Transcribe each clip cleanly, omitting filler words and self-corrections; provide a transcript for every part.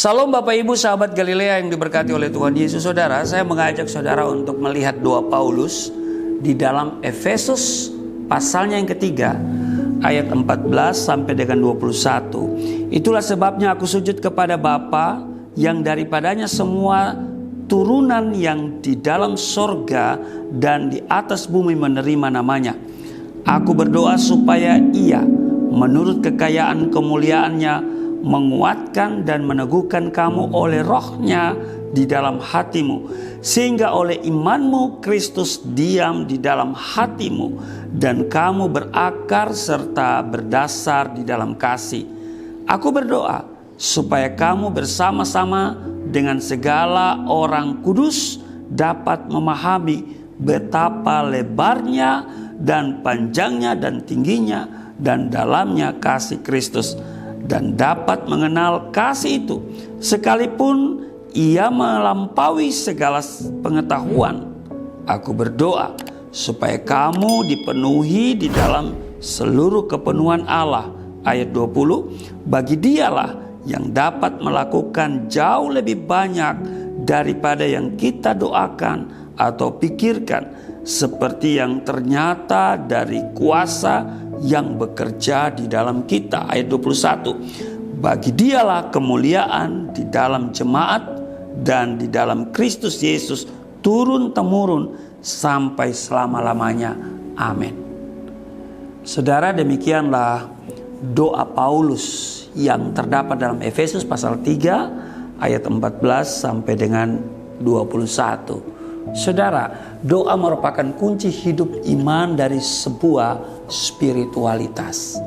Salam Bapak Ibu sahabat Galilea yang diberkati oleh Tuhan Yesus. Saudara, saya mengajak saudara untuk melihat doa Paulus di dalam Efesus pasalnya yang ketiga ayat 14 sampai dengan 21. Itulah sebabnya aku sujud kepada Bapa yang daripadanya semua turunan yang di dalam sorga dan di atas bumi menerima namanya. Aku berdoa supaya Ia menurut kekayaan kemuliaannya menguatkan dan meneguhkan kamu oleh rohnya di dalam hatimu, sehingga oleh imanmu Kristus diam di dalam hatimu dan kamu berakar serta berdasar di dalam kasih. Aku berdoa supaya kamu bersama-sama dengan segala orang kudus dapat memahami betapa lebarnya dan panjangnya dan tingginya dan dalamnya kasih Kristus, dan dapat mengenal kasih itu sekalipun ia melampaui segala pengetahuan. Aku berdoa supaya kamu dipenuhi di dalam seluruh kepenuhan Allah. Ayat 20, bagi Dialah yang dapat melakukan jauh lebih banyak daripada yang kita doakan atau pikirkan, seperti yang ternyata dari kuasa yang bekerja di dalam kita. Ayat 21, bagi Dialah kemuliaan di dalam jemaat dan di dalam Kristus Yesus turun-temurun sampai selama-lamanya. Amin. Saudara, demikianlah doa Paulus yang terdapat dalam Efesus pasal 3 ayat 14 sampai dengan 21. Saudara, doa merupakan kunci hidup iman dari sebuah spiritualitas.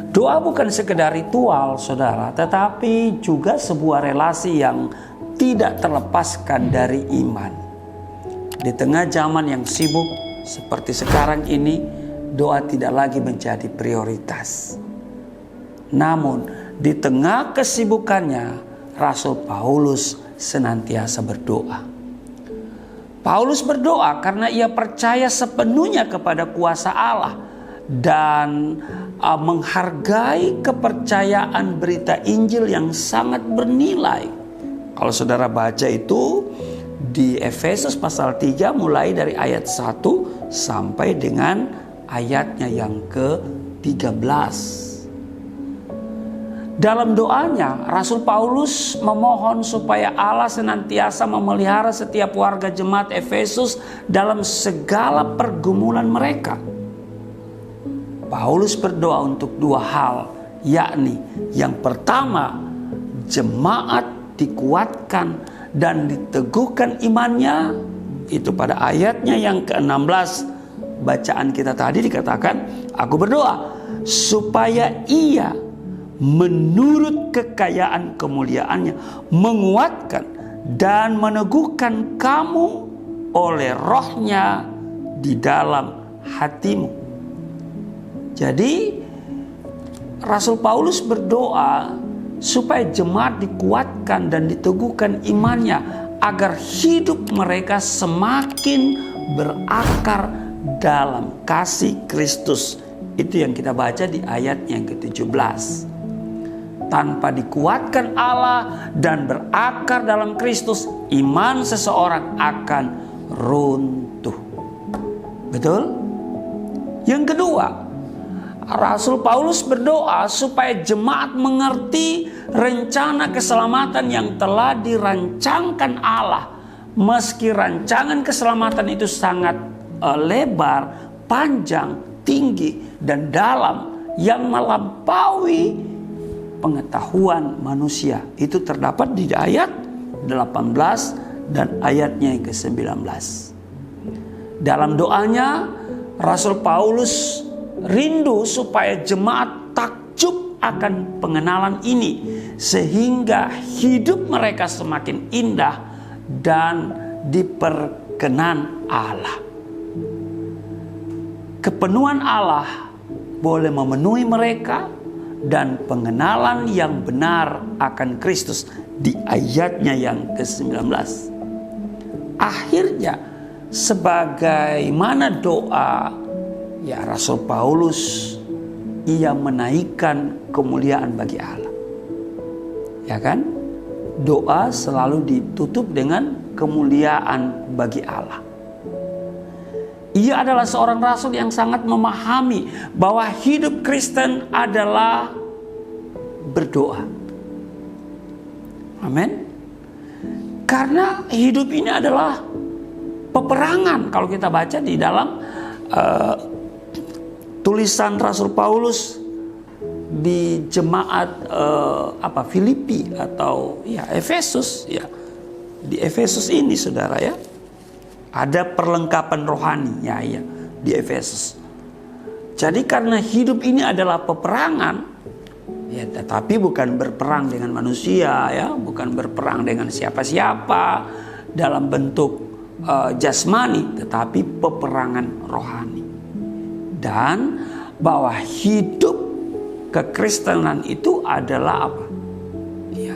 Doa bukan sekedar ritual, saudara, tetapi juga sebuah relasi yang tidak terlepaskan dari iman. Di tengah zaman yang sibuk seperti sekarang ini, doa tidak lagi menjadi prioritas. Namun, di tengah kesibukannya, Rasul Paulus senantiasa berdoa. Paulus berdoa karena ia percaya sepenuhnya kepada kuasa Allah dan menghargai kepercayaan berita Injil yang sangat bernilai. Kalau saudara baca itu di Efesus pasal 3 mulai dari ayat 1 sampai dengan ayatnya yang ke-13. Dalam doanya, Rasul Paulus memohon supaya Allah senantiasa memelihara setiap warga jemaat Efesus dalam segala pergumulan mereka. Paulus berdoa untuk dua hal, yakni yang pertama, jemaat dikuatkan dan diteguhkan imannya. Itu pada ayatnya yang ke-16 bacaan kita tadi dikatakan, aku berdoa supaya Ia menurut kekayaan kemuliaannya menguatkan dan meneguhkan kamu oleh rohnya di dalam hatimu. Jadi Rasul Paulus berdoa supaya jemaat dikuatkan dan diteguhkan imannya agar hidup mereka semakin berakar dalam kasih Kristus. Itu yang kita baca di ayat yang ke-17. Tanpa dikuatkan Allah dan berakar dalam Kristus, iman seseorang akan runtuh. Betul? Yang kedua, Rasul Paulus berdoa supaya jemaat mengerti rencana keselamatan yang telah dirancangkan Allah. Meski rancangan keselamatan itu sangat lebar, panjang, tinggi, dan dalam, yang melampaui pengetahuan manusia. Itu terdapat di ayat 18 dan ayatnya yang ke-19. Dalam doanya, Rasul Paulus rindu supaya jemaat takjub akan pengenalan ini, sehingga hidup mereka semakin indah dan diperkenan Allah. Kepenuhan Allah boleh memenuhi mereka, dan pengenalan yang benar akan Kristus di ayatnya yang ke-19. Akhirnya, sebagaimana doa Rasul Paulus, ia menaikkan kemuliaan bagi Allah. Ya kan? doa selalu ditutup dengan kemuliaan bagi Allah. Ia adalah seorang rasul yang sangat memahami bahwa hidup Kristen adalah berdoa. Amin. Karena hidup ini adalah peperangan. Kalau kita baca di dalam tulisan Rasul Paulus di jemaat Filipi atau Efesus, di Efesus ini saudara ada perlengkapan rohani di Efesus. Jadi karena hidup ini adalah peperangan, tetapi bukan berperang dengan manusia, bukan berperang dengan siapa-siapa dalam bentuk jasmani, tetapi peperangan rohani. Dan bahwa hidup kekristenan itu adalah apa?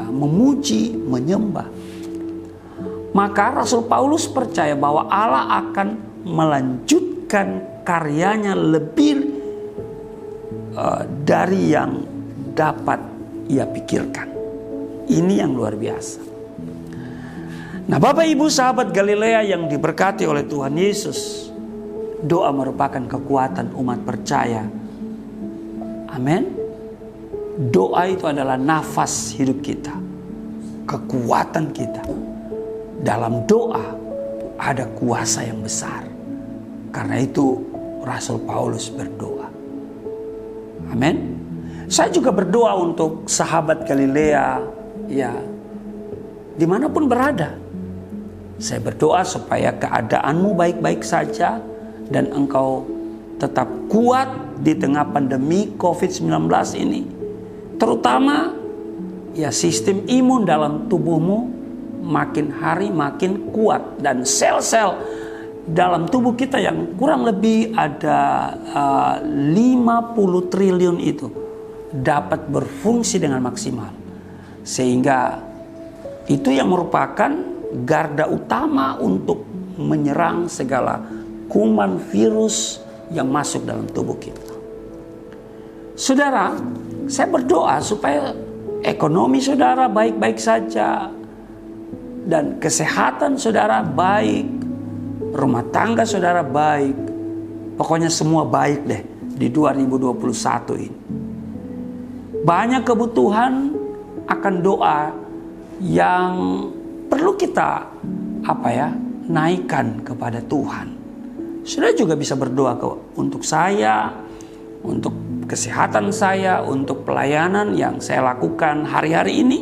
Memuji, menyembah. Maka Rasul Paulus percaya bahwa Allah akan melanjutkan karyanya lebih dari yang dapat ia pikirkan. Ini yang luar biasa. Nah, Bapak Ibu sahabat Galilea yang diberkati oleh Tuhan Yesus, doa merupakan kekuatan umat percaya. Amin. Doa itu adalah nafas hidup kita, kekuatan kita. Dalam doa ada kuasa yang besar. Karena itu Rasul Paulus berdoa. Amin. Saya juga berdoa untuk sahabat Galilea dimanapun berada. Saya berdoa supaya keadaanmu baik-baik saja dan engkau tetap kuat di tengah pandemi COVID-19 ini. Terutama sistem imun dalam tubuhmu makin hari makin kuat, dan sel-sel dalam tubuh kita yang kurang lebih ada 50 triliun itu dapat berfungsi dengan maksimal. Sehingga itu yang merupakan garda utama untuk menyerang segala kuman virus yang masuk dalam tubuh kita. Saudara, saya berdoa supaya ekonomi saudara baik-baik saja, dan kesehatan saudara baik, rumah tangga saudara baik. Pokoknya semua baik deh di 2021 ini. Banyak kebutuhan akan doa yang perlu kita naikkan kepada Tuhan. Saudara juga bisa berdoa untuk saya, untuk kesehatan saya, untuk pelayanan yang saya lakukan hari-hari ini.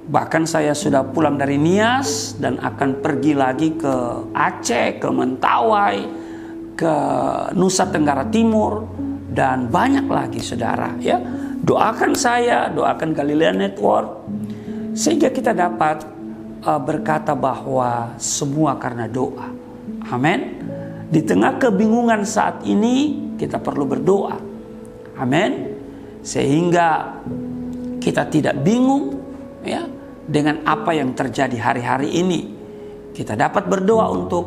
Bahkan saya sudah pulang dari Nias dan akan pergi lagi ke Aceh, ke Mentawai, ke Nusa Tenggara Timur, dan banyak lagi saudara. Doakan saya, doakan Galilea Network, sehingga kita dapat berkata bahwa semua karena doa. Amin. Di tengah kebingungan saat ini kita perlu berdoa. Amin. Sehingga kita tidak bingung dengan apa yang terjadi hari-hari ini. Kita dapat berdoa untuk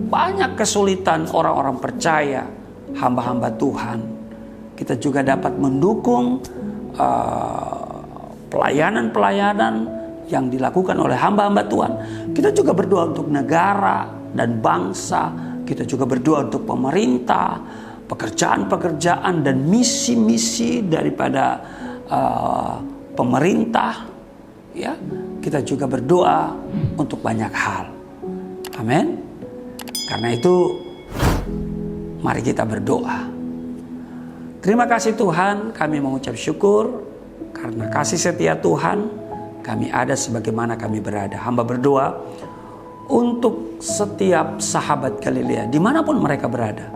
banyak kesulitan orang-orang percaya, hamba-hamba Tuhan. Kita juga dapat mendukung pelayanan-pelayanan yang dilakukan oleh hamba-hamba Tuhan. Kita juga berdoa untuk negara dan bangsa. Kita juga berdoa untuk pemerintah, pekerjaan-pekerjaan dan misi-misi daripada pemerintah. Kita juga berdoa untuk banyak hal. Amin. Karena itu mari kita berdoa. Terima kasih Tuhan, kami mengucap syukur karena kasih setia Tuhan kami ada sebagaimana kami berada. Hamba berdoa untuk setiap sahabat Galilea dimanapun mereka berada.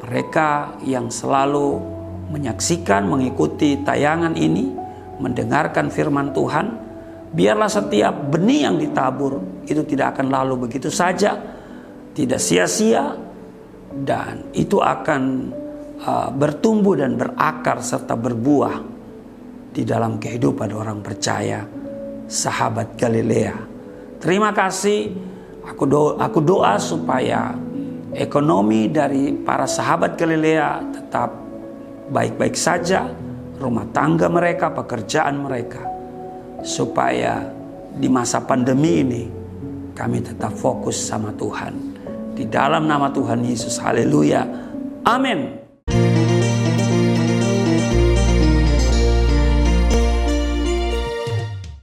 Mereka yang selalu menyaksikan, mengikuti tayangan ini, mendengarkan firman Tuhan, biarlah setiap benih yang ditabur itu tidak akan lalu begitu saja, tidak sia-sia, dan itu akan bertumbuh dan berakar serta berbuah di dalam kehidupan orang percaya, sahabat Galilea. Terima kasih. Aku doa supaya ekonomi dari para sahabat Galilea tetap baik-baik saja, rumah tangga mereka, pekerjaan mereka. supaya di masa pandemi ini kami tetap fokus sama Tuhan. Di dalam nama Tuhan Yesus, haleluya, amin.